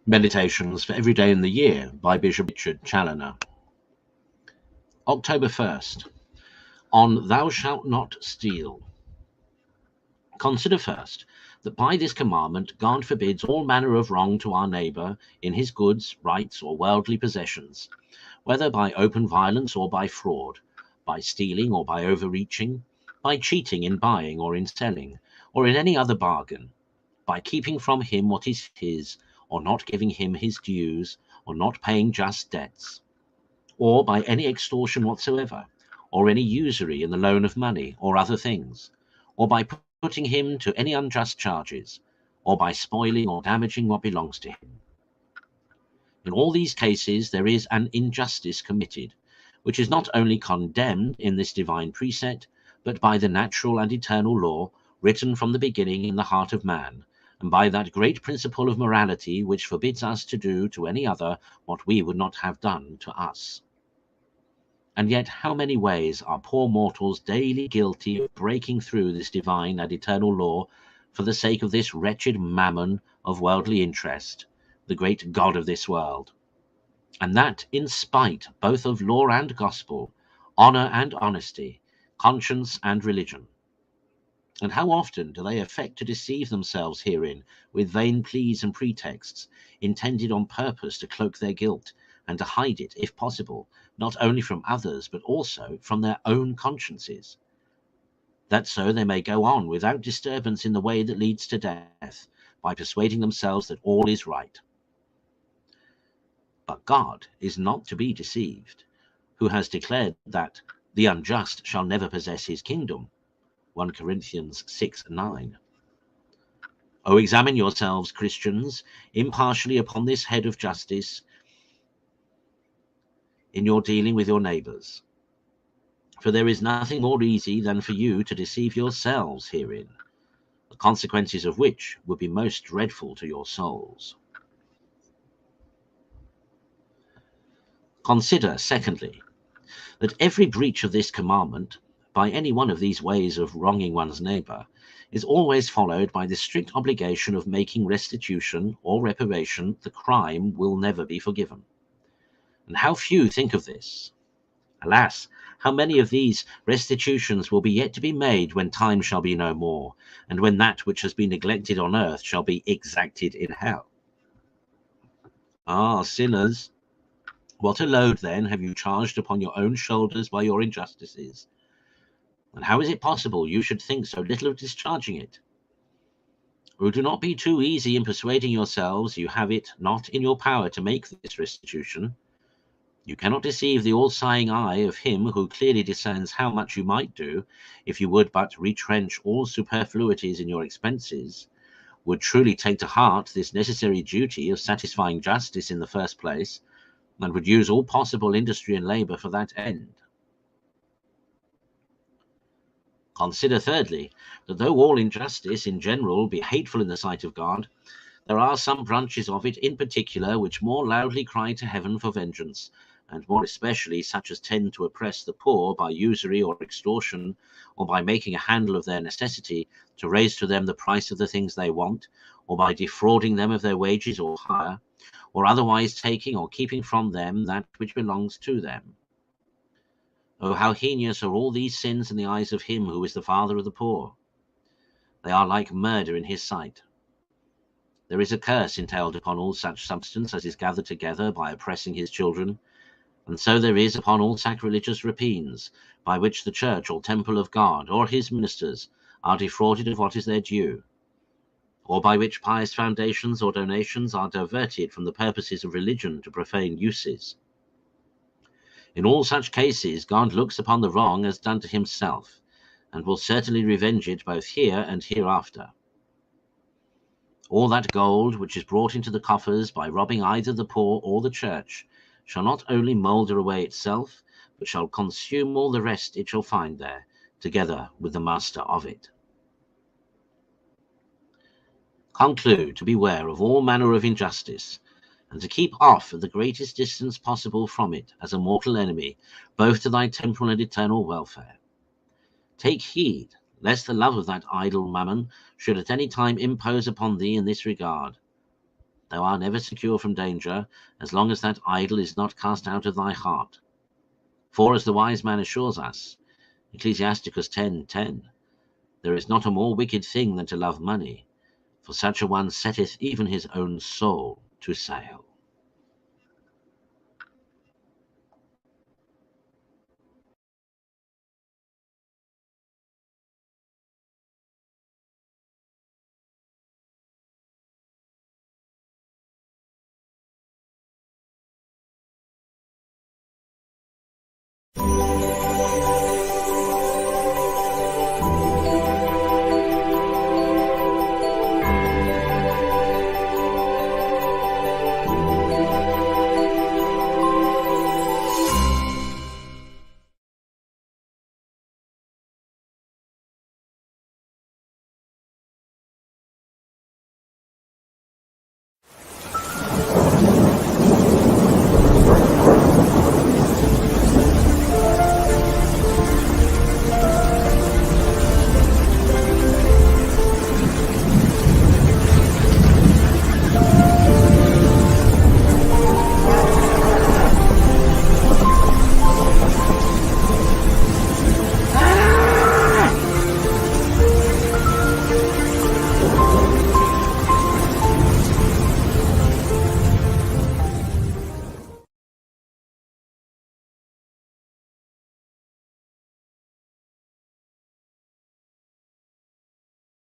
Meditations for Every Day in the Year by Bishop Richard Challoner. October 1st, on Thou shalt not steal. Consider first that by this commandment God forbids all manner of wrong to our neighbour in his goods, rights, or worldly possessions, whether by open violence or by fraud, by stealing or by overreaching, by cheating in buying or in selling, or in any other bargain, by keeping from him what is his, or not giving him his dues, or not paying just debts, or by any extortion whatsoever, or any usury in the loan of money or other things, or by putting him to any unjust charges, or by spoiling or damaging what belongs to him. In all these cases there is an injustice committed, which is not only condemned in this divine precept, but by the natural and eternal law written from the beginning in the heart of man, and by that great principle of morality which forbids us to do to any other what we would not have done to us. And yet how many ways are poor mortals daily guilty of breaking through this divine and eternal law for the sake of this wretched mammon of worldly interest, the great god of this world, and that in spite both of law and gospel, honor and honesty, conscience and religion. And how often do they affect to deceive themselves herein with vain pleas and pretexts, intended on purpose to cloak their guilt, and to hide it, if possible, not only from others, but also from their own consciences, that so they may go on without disturbance in the way that leads to death, by persuading themselves that all is right. But God is not to be deceived, who has declared that the unjust shall never possess his kingdom, 1 Corinthians 6:9. O examine yourselves, Christians, impartially upon this head of justice in your dealing with your neighbours. For there is nothing more easy than for you to deceive yourselves herein, the consequences of which would be most dreadful to your souls. Consider, secondly, that every breach of this commandment, by any one of these ways of wronging one's neighbour, is always followed by the strict obligation of making restitution or reparation. The crime will never be forgiven. And how few think of this! Alas, how many of these restitutions will be yet to be made when time shall be no more, and when that which has been neglected on earth shall be exacted in hell. Ah, sinners, what a load then have you charged upon your own shoulders by your injustices? And how is it possible you should think so little of discharging it? Oh, do not be too easy in persuading yourselves you have it not in your power to make this restitution. You cannot deceive the all-seeing eye of him who clearly discerns how much you might do, if you would but retrench all superfluities in your expenses, would truly take to heart this necessary duty of satisfying justice in the first place, and would use all possible industry and labour for that end. Consider, thirdly, that though all injustice in general be hateful in the sight of God, there are some branches of it in particular which more loudly cry to heaven for vengeance, and more especially such as tend to oppress the poor by usury or extortion, or by making a handle of their necessity to raise to them the price of the things they want, or by defrauding them of their wages or hire, or otherwise taking or keeping from them that which belongs to them. Oh, how heinous are all these sins in the eyes of him who is the father of the poor! They are like murder in his sight. There is a curse entailed upon all such substance as is gathered together by oppressing his children, and so there is upon all sacrilegious rapines, by which the church or temple of God or his ministers are defrauded of what is their due, or by which pious foundations or donations are diverted from the purposes of religion to profane uses. In all such cases, God looks upon the wrong as done to himself, and will certainly revenge it both here and hereafter. All that gold which is brought into the coffers by robbing either the poor or the church shall not only moulder away itself, but shall consume all the rest it shall find there, together with the master of it. Conclude to beware of all manner of injustice, and to keep off at the greatest distance possible from it as a mortal enemy, both to thy temporal and eternal welfare. Take heed, lest the love of that idle mammon should at any time impose upon thee in this regard. Thou art never secure from danger, as long as that idol is not cast out of thy heart. For, as the wise man assures us, Ecclesiasticus 10:10, there is not a more wicked thing than to love money, for such a one setteth even his own soul to sale.